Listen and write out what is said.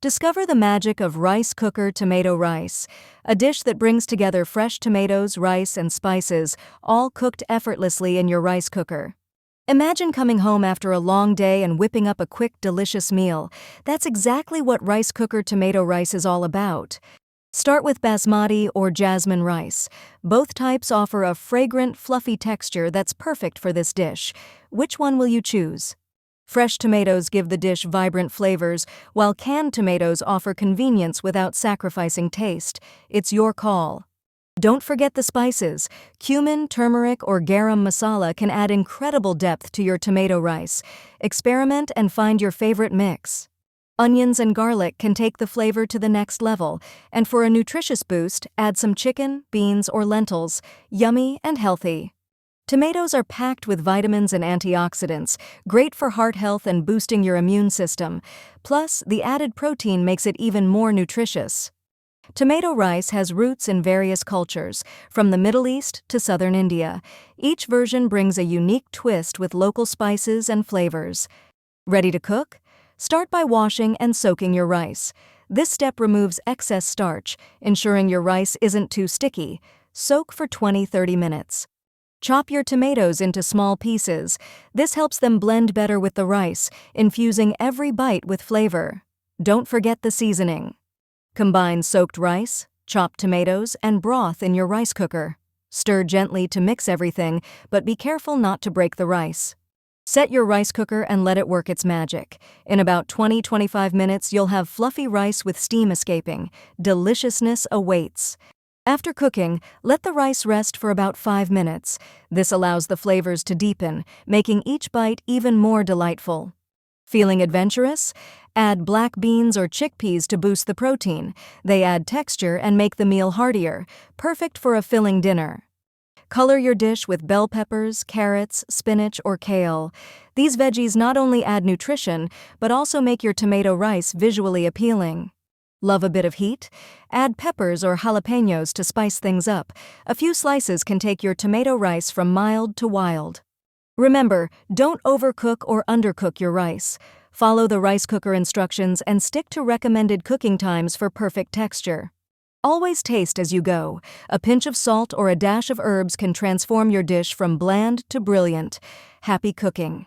Discover the magic of rice cooker tomato rice, a dish that brings together fresh tomatoes, rice, and spices, all cooked effortlessly in your rice cooker. Imagine coming home after a long day and whipping up a quick, delicious meal. That's exactly what rice cooker tomato rice is all about. Start with basmati or jasmine rice. Both types offer a fragrant, fluffy texture that's perfect for this dish. Which one will you choose? Fresh tomatoes give the dish vibrant flavors, while canned tomatoes offer convenience without sacrificing taste. It's your call. Don't forget the spices. Cumin, turmeric, or garam masala can add incredible depth to your tomato rice. Experiment and find your favorite mix. Onions and garlic can take the flavor to the next level, and for a nutritious boost, add some chicken, beans, or lentils. Yummy and healthy. Tomatoes are packed with vitamins and antioxidants, great for heart health and boosting your immune system. Plus, the added protein makes it even more nutritious. Tomato rice has roots in various cultures, from the Middle East to southern India. Each version brings a unique twist with local spices and flavors. Ready to cook? Start by washing and soaking your rice. This step removes excess starch, ensuring your rice isn't too sticky. Soak for 20-30 minutes. Chop your tomatoes into small pieces. This helps them blend better with the rice, infusing every bite with flavor. Don't forget the seasoning. Combine soaked rice, chopped tomatoes, and broth in your rice cooker. Stir gently to mix everything, but be careful not to break the rice. Set your rice cooker and let it work its magic. In about 20-25 minutes, you'll have fluffy rice with steam escaping. Deliciousness awaits. After cooking, let the rice rest for about 5 minutes. This allows the flavors to deepen, making each bite even more delightful. Feeling adventurous? Add black beans or chickpeas to boost the protein. They add texture and make the meal heartier, perfect for a filling dinner. Color your dish with bell peppers, carrots, spinach, or kale. These veggies not only add nutrition, but also make your tomato rice visually appealing. Love a bit of heat? Add peppers or jalapenos to spice things up. A few slices can take your tomato rice from mild to wild. Remember, don't overcook or undercook your rice. Follow the rice cooker instructions and stick to recommended cooking times for perfect texture. Always taste as you go. A pinch of salt or a dash of herbs can transform your dish from bland to brilliant. Happy cooking!